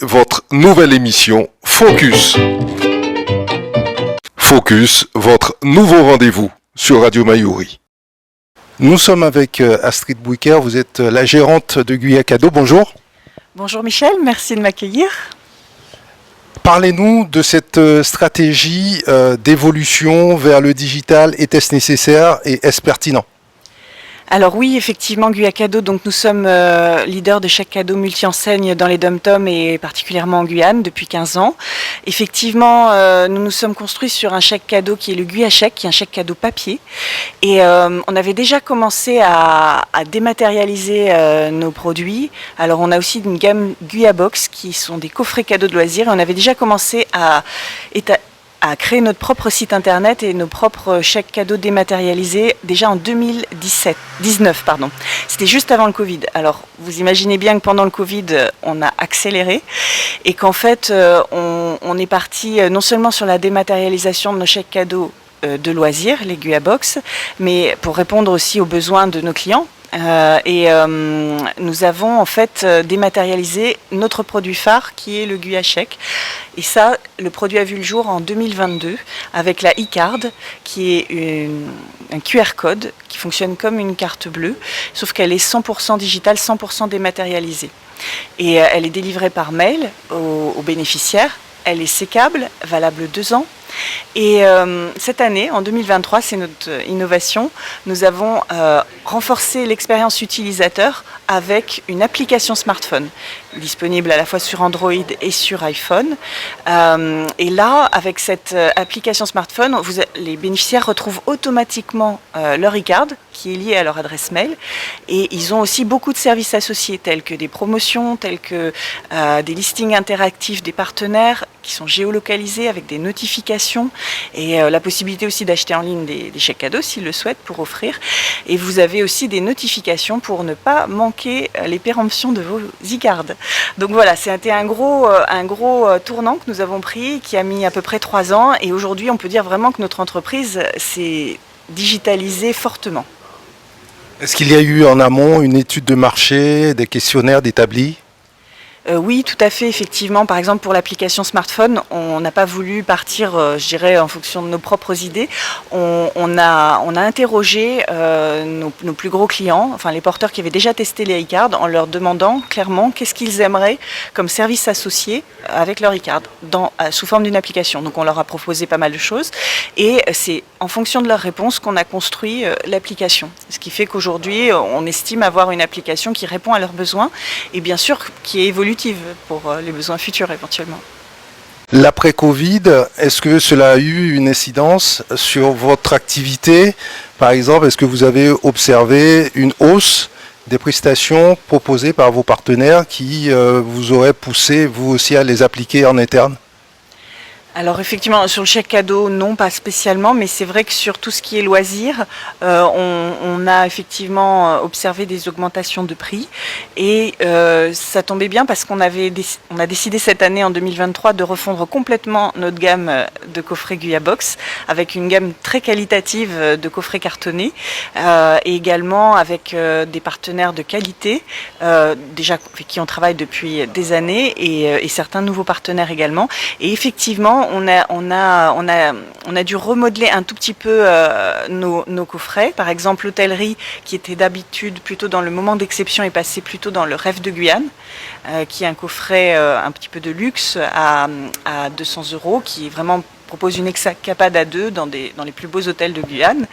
votre nouvelle émission Focus. Focus, votre nouveau rendez-vous sur Radio Mayuri. Nous sommes avec Astrid Bouiker, vous êtes la gérante de Guyacado. Bonjour. Bonjour Michel, merci de m'accueillir. Parlez-nous de cette stratégie d'évolution vers le digital. Était-ce nécessaire et est-ce pertinent ? Alors oui, effectivement, Guyacado, donc nous sommes leaders de chèques cadeaux multi-enseignes dans les DOM-TOM et particulièrement en Guyane depuis 15 ans. Effectivement, nous nous sommes construits sur un chèque cadeau qui est le Guyachèque, qui est un chèque cadeau papier. Et on avait déjà commencé à dématérialiser nos produits. Alors on a aussi une gamme Guyabox qui sont des coffrets cadeaux de loisirs. Et on avait déjà commencé à créer notre propre site internet et nos propres chèques cadeaux dématérialisés déjà en 2019. C'était juste avant le Covid. Alors vous imaginez bien que pendant le Covid, on a accéléré et qu'en fait, on est parti non seulement sur la dématérialisation de nos chèques cadeaux de loisirs, les Guyabox, mais pour répondre aussi aux besoins de nos clients. Nous avons en fait dématérialisé notre produit phare qui est le Guyachèque. Et ça, le produit a vu le jour en 2022 avec la e-card qui est un QR code qui fonctionne comme une carte bleue, sauf qu'elle est 100% digitale, 100% dématérialisée. Et elle est délivrée par mail aux bénéficiaires. Elle est sécable, valable 2 ans. Et cette année, en 2023, c'est notre innovation, nous avons renforcé l'expérience utilisateur avec une application smartphone, disponible à la fois sur Android et sur iPhone. Et là, avec cette application smartphone, les bénéficiaires retrouvent automatiquement leur e-card, qui est lié à leur adresse mail. Et ils ont aussi beaucoup de services associés, tels que des promotions, tels que des listings interactifs des partenaires qui sont géolocalisés avec des notifications et la possibilité aussi d'acheter en ligne des chèques cadeaux s'ils le souhaitent pour offrir. Et vous avez aussi des notifications pour ne pas manquer les péremptions de vos e-cards. Donc voilà, c'était un gros tournant que nous avons pris qui a mis à peu près 3 ans et aujourd'hui on peut dire vraiment que notre entreprise s'est digitalisée fortement. Est-ce qu'il y a eu en amont une étude de marché, des questionnaires d'établis ? Oui, tout à fait, effectivement. Par exemple, pour l'application smartphone, on n'a pas voulu partir, je dirais, en fonction de nos propres idées. On a interrogé nos plus gros clients, enfin les porteurs qui avaient déjà testé les e-cards, en leur demandant clairement qu'est-ce qu'ils aimeraient comme service associé avec leur e-card sous forme d'une application. Donc on leur a proposé pas mal de choses et c'est en fonction de leurs réponses qu'on a construit l'application. Ce qui fait qu'aujourd'hui, on estime avoir une application qui répond à leurs besoins et bien sûr qui est évolutive pour les besoins futurs éventuellement. L'après-Covid, est-ce que cela a eu une incidence sur votre activité ? Par exemple, est-ce que vous avez observé une hausse des prestations proposées par vos partenaires qui vous auraient poussé, vous aussi, à les appliquer en interne ? Alors effectivement, sur le chèque cadeau, non, pas spécialement, mais c'est vrai que sur tout ce qui est loisirs, on a effectivement observé des augmentations de prix et ça tombait bien parce qu'on a décidé cette année, en 2023, de refondre complètement notre gamme de coffrets Guyabox avec une gamme très qualitative de coffrets cartonnés et également avec des partenaires de qualité, déjà avec qui on travaille depuis des années et certains nouveaux partenaires également. Et effectivement, on a dû remodeler un tout petit peu nos coffrets. Par exemple, l'hôtellerie, qui était d'habitude plutôt dans le moment d'exception, est passée plutôt dans le Rêve de Guyane, qui est un coffret un petit peu de luxe à 200 €, qui vraiment propose une escapade à 2 dans les plus beaux hôtels de Guyane.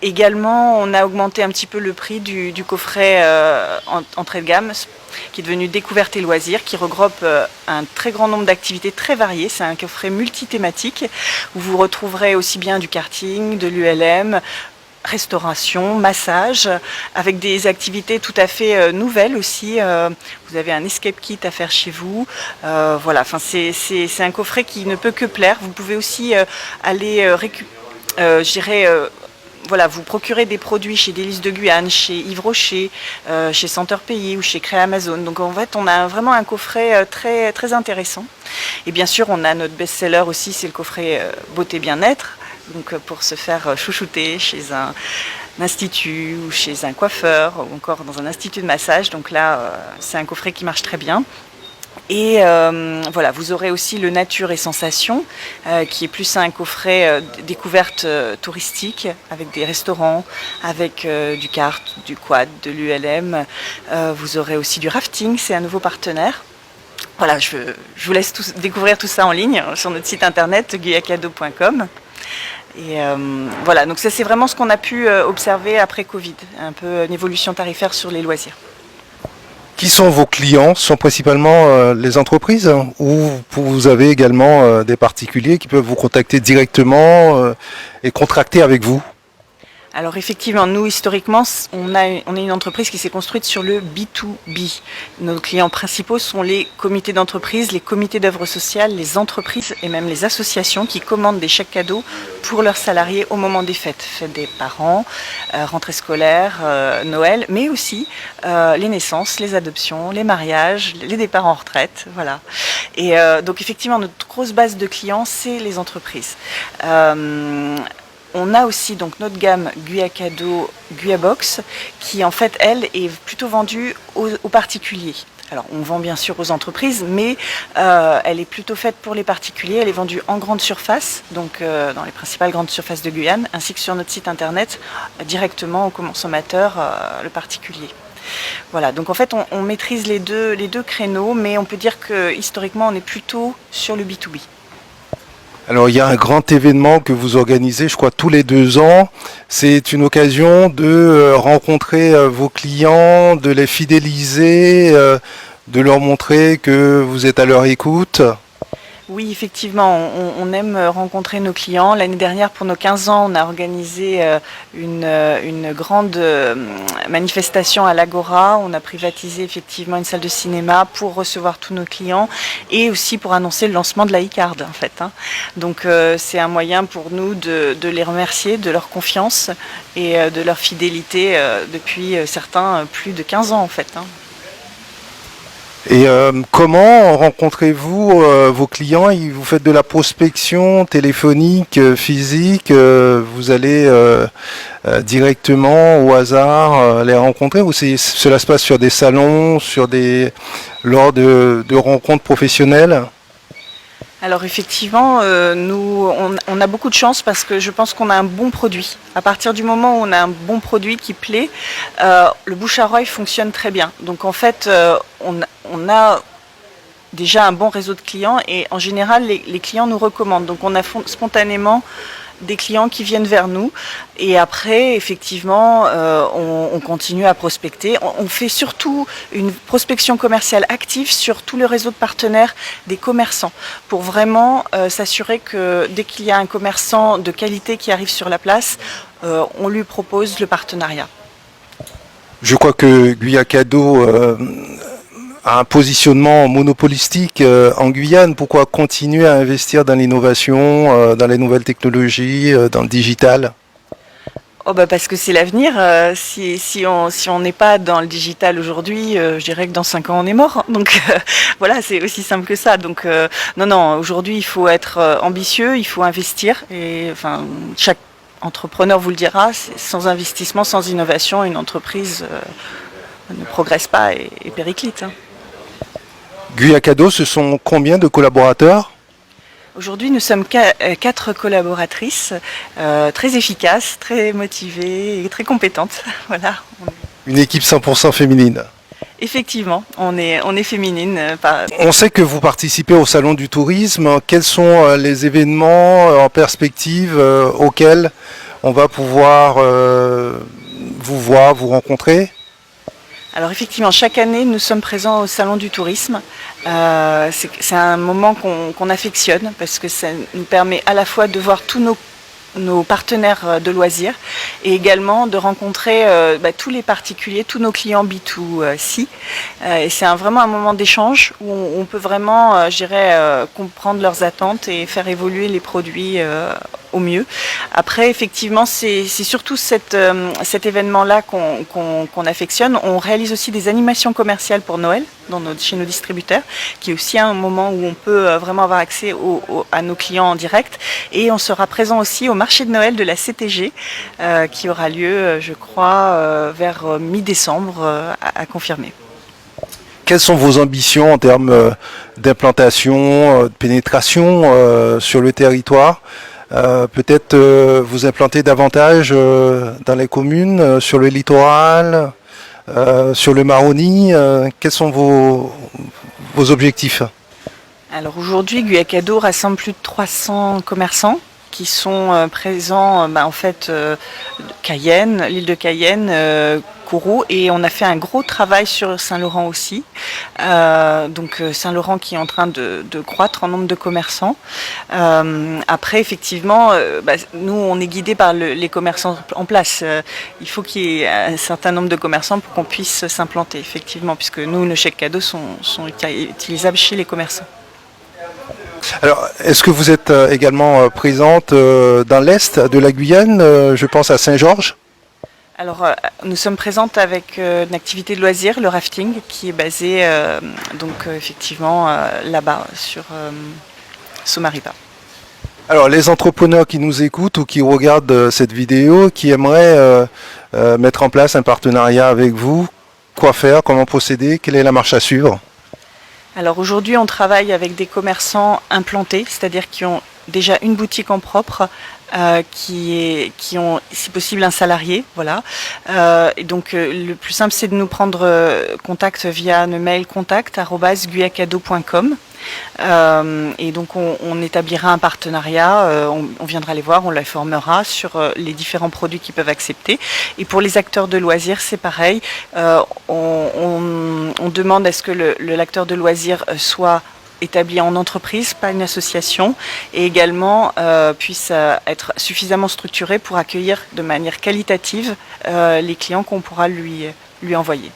Également, on a augmenté un petit peu le prix du coffret entrée de gamme, qui est devenu Découverte et Loisirs, qui regroupe un très grand nombre d'activités très variées. C'est un coffret multithématique où vous retrouverez aussi bien du karting, de l'ULM, restauration, massage, avec des activités tout à fait nouvelles aussi. Vous avez un escape kit à faire chez vous. Voilà, enfin c'est un coffret qui ne peut que plaire. Vous pouvez aussi aller voilà, vous procurez des produits chez Délices de Guyane, chez Yves Rocher, chez Senteur Pays ou chez Créa Amazon. Donc en fait, on a vraiment un coffret très, très intéressant. Et bien sûr, on a notre best-seller aussi, c'est le coffret Beauté Bien-être. Donc pour se faire chouchouter chez un institut ou chez un coiffeur ou encore dans un institut de massage. Donc là, c'est un coffret qui marche très bien. Et voilà, vous aurez aussi le Nature et Sensations, qui est plus un coffret découverte touristique, avec des restaurants, avec du kart, du quad, de l'ULM. Vous aurez aussi du rafting, c'est un nouveau partenaire. Voilà, je vous laisse découvrir tout ça en ligne sur notre site internet guyacado.com. Et voilà, donc ça c'est vraiment ce qu'on a pu observer après Covid, un peu une évolution tarifaire sur les loisirs. Qui sont vos clients? Ce sont principalement les entreprises ou vous avez également des particuliers qui peuvent vous contacter directement et contracter avec vous? Alors effectivement, nous historiquement, on est une entreprise qui s'est construite sur le B2B. Nos clients principaux sont les comités d'entreprise, les comités d'œuvre sociale, les entreprises et même les associations qui commandent des chèques cadeaux pour leurs salariés au moment des fêtes. Fêtes des parents, rentrée scolaire, Noël, mais aussi les naissances, les adoptions, les mariages, les départs en retraite. Voilà. Et donc effectivement, notre grosse base de clients, c'est les entreprises. On a aussi donc notre gamme Guyacado Guyabox qui en fait elle est plutôt vendue aux particuliers. Alors on vend bien sûr aux entreprises, mais elle est plutôt faite pour les particuliers. Elle est vendue en grande surface, donc dans les principales grandes surfaces de Guyane, ainsi que sur notre site internet directement au consommateur, le particulier. Voilà, donc en fait on maîtrise les deux créneaux, mais on peut dire que historiquement on est plutôt sur le B2B. Alors il y a un grand événement que vous organisez, je crois, tous les 2 ans. C'est une occasion de rencontrer vos clients, de les fidéliser, de leur montrer que vous êtes à leur écoute. Oui, effectivement, on aime rencontrer nos clients. L'année dernière, pour nos 15 ans, on a organisé une grande manifestation à l'Agora. On a privatisé effectivement une salle de cinéma pour recevoir tous nos clients et aussi pour annoncer le lancement de la e-card, en fait. Donc c'est un moyen pour nous de les remercier de leur confiance et de leur fidélité depuis certains plus de 15 ans, en fait. Et comment rencontrez-vous vos clients? Vous faites de la prospection téléphonique, physique, vous allez directement au hasard les rencontrer ou cela se passe sur des salons, lors de rencontres professionnelles? Alors effectivement, nous, on a beaucoup de chance parce que je pense qu'on a un bon produit. À partir du moment où on a un bon produit qui plaît, le bouche à oreille fonctionne très bien. Donc en fait, on a déjà un bon réseau de clients et en général, les clients nous recommandent. Donc on a spontanément des clients qui viennent vers nous et après effectivement on continue à prospecter. On fait surtout une prospection commerciale active sur tout le réseau de partenaires des commerçants pour vraiment s'assurer que dès qu'il y a un commerçant de qualité qui arrive sur la place, on lui propose le partenariat. Je crois que Guyacado a un positionnement monopolistique en Guyane. Pourquoi continuer à investir dans l'innovation, dans les nouvelles technologies, dans le digital? Oh bah parce que c'est l'avenir. Si on n'est pas dans le digital aujourd'hui, je dirais que dans 5 ans on est mort. Donc voilà, c'est aussi simple que ça. Donc non, aujourd'hui il faut être ambitieux, il faut investir. Et enfin chaque entrepreneur vous le dira, sans investissement, sans innovation, une entreprise ne progresse pas et périclite. Guyacado, ce sont combien de collaborateurs? Aujourd'hui, nous sommes 4 collaboratrices très efficaces, très motivées et très compétentes. Voilà. Une équipe 100% féminine. Effectivement, on est féminine. On sait que vous participez au Salon du Tourisme. Quels sont les événements en perspective auxquels on va pouvoir vous voir, vous rencontrer? Alors effectivement, chaque année, nous sommes présents au Salon du Tourisme. C'est un moment qu'on affectionne parce que ça nous permet à la fois de voir tous nos partenaires de loisirs et également de rencontrer tous les particuliers, tous nos clients B2C. Et c'est vraiment un moment d'échange où on peut vraiment, comprendre leurs attentes et faire évoluer les produits au mieux. Après, effectivement, c'est surtout cet événement-là qu'on affectionne. On réalise aussi des animations commerciales pour Noël chez nos distributeurs, qui est aussi un moment où on peut vraiment avoir accès à nos clients en direct. Et on sera présent aussi au marché de Noël de la CTG, qui aura lieu, je crois, vers mi-décembre, à confirmer. Quelles sont vos ambitions en termes d'implantation, de pénétration sur le territoire? Peut-être vous implanter davantage dans les communes, sur le littoral, sur le Maroni. Quels sont vos objectifs? Alors aujourd'hui, Guyac-Cadeau rassemble plus de 300 commerçants qui sont présents en fait Cayenne, l'île de Cayenne, Kourou, et on a fait un gros travail sur Saint-Laurent aussi. Donc Saint-Laurent qui est en train de croître en nombre de commerçants. Après effectivement, nous on est guidés par les commerçants en place. Il faut qu'il y ait un certain nombre de commerçants pour qu'on puisse s'implanter effectivement, puisque nous nos chèques cadeaux sont utilisables chez les commerçants. Alors, est-ce que vous êtes également présente dans l'est de la Guyane, je pense à Saint-Georges? Alors, nous sommes présentes avec une activité de loisir, le rafting, qui est basé effectivement là-bas, sur Somaripa. Alors, les entrepreneurs qui nous écoutent ou qui regardent cette vidéo, qui aimeraient mettre en place un partenariat avec vous, quoi faire, comment procéder, quelle est la marche à suivre? Alors aujourd'hui, on travaille avec des commerçants implantés, c'est-à-dire qui ont déjà une boutique en propre, qui ont, si possible, un salarié, voilà. Et donc le plus simple, c'est de nous prendre contact via le mail contact@guyacado.com. Et donc on établira un partenariat, on viendra les voir, on les formera sur les différents produits qu'ils peuvent accepter. Et pour les acteurs de loisirs, c'est pareil, on demande à ce que l'acteur de loisirs soit établi en entreprise, pas une association, et également puisse être suffisamment structuré pour accueillir de manière qualitative les clients qu'on pourra lui envoyer.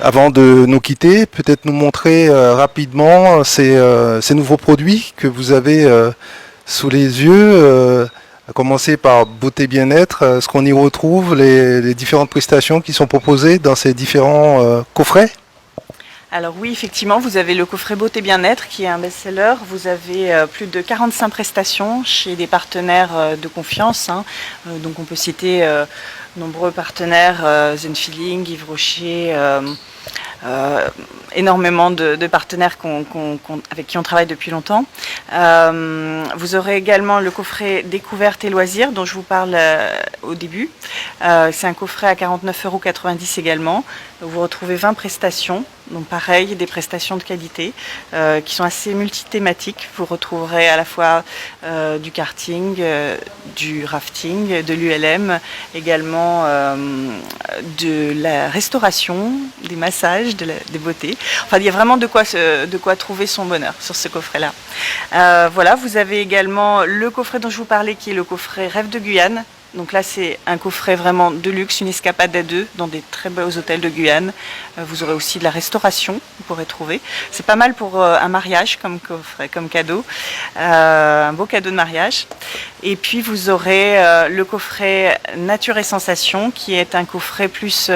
Avant de nous quitter, peut-être nous montrer rapidement ces nouveaux produits que vous avez sous les yeux, à commencer par Beauté Bien-être, ce qu'on y retrouve, les différentes prestations qui sont proposées dans ces différents coffrets. Alors oui, effectivement, vous avez le coffret Beauté Bien-être qui est un best-seller. Vous avez plus de 45 prestations chez des partenaires de confiance. Donc on peut citer nombreux partenaires, Zen Feeling, Yves Rocher, énormément de partenaires avec qui on travaille depuis longtemps. Vous aurez également le coffret Découverte et Loisirs dont je vous parle au début. C'est un coffret à 49,90 € également. Vous retrouvez 20 prestations, donc pareil, des prestations de qualité qui sont assez multithématiques. Vous retrouverez à la fois du karting, du rafting, de l'ULM, également de la restauration, des massages, des beautés. Enfin, il y a vraiment de quoi trouver son bonheur sur ce coffret-là. Voilà, vous avez également le coffret dont je vous parlais qui est le coffret Rêve de Guyane. Donc là, c'est un coffret vraiment de luxe, une escapade à deux dans des très beaux hôtels de Guyane. Vous aurez aussi de la restauration, vous pourrez trouver. C'est pas mal pour un mariage comme coffret, comme cadeau, un beau cadeau de mariage. Et puis vous aurez le coffret Nature et Sensations, qui est un coffret plus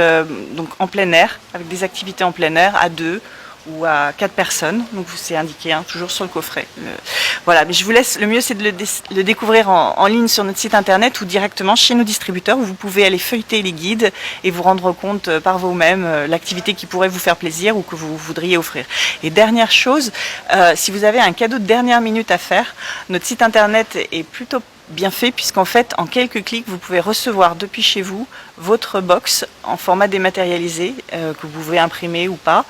donc en plein air, avec des activités en plein air à deux ou à 4 personnes, donc c'est indiqué toujours sur le coffret. Voilà, mais je vous laisse, le mieux c'est de le découvrir en ligne sur notre site internet ou directement chez nos distributeurs où vous pouvez aller feuilleter les guides et vous rendre compte par vous-même l'activité qui pourrait vous faire plaisir ou que vous voudriez offrir. Et dernière chose, si vous avez un cadeau de dernière minute à faire, notre site internet est plutôt bien fait puisqu'en fait en quelques clics vous pouvez recevoir depuis chez vous votre box en format dématérialisé que vous pouvez imprimer ou pas.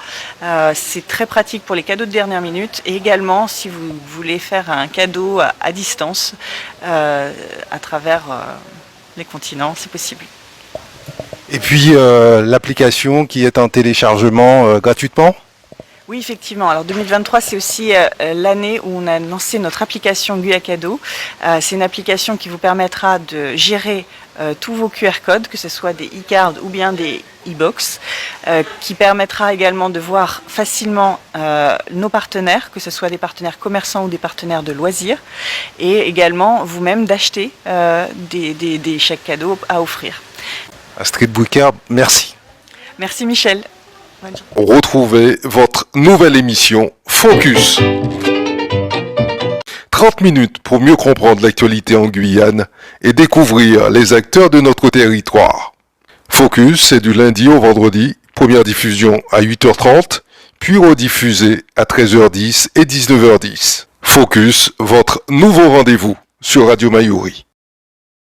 C'est très pratique pour les cadeaux de dernière minute et également si vous voulez faire un cadeau à distance à travers les continents, c'est possible. Et puis l'application qui est en téléchargement gratuitement? Oui, effectivement. Alors 2023, c'est aussi l'année où on a lancé notre application Guyac-Cadeau. C'est une application qui vous permettra de gérer tous vos QR codes, que ce soit des e-cards ou bien des e-box, qui permettra également de voir facilement nos partenaires, que ce soit des partenaires commerçants ou des partenaires de loisirs, et également vous-même d'acheter des chèques cadeaux à offrir. Astrid Boucard, merci. Merci Michel. Retrouvez votre nouvelle émission Focus. 30 minutes pour mieux comprendre l'actualité en Guyane et découvrir les acteurs de notre territoire. Focus, c'est du lundi au vendredi Première diffusion à 8h30, puis rediffusée à 13h10 et 19h10. Focus, votre nouveau rendez-vous sur Radio Mayuri.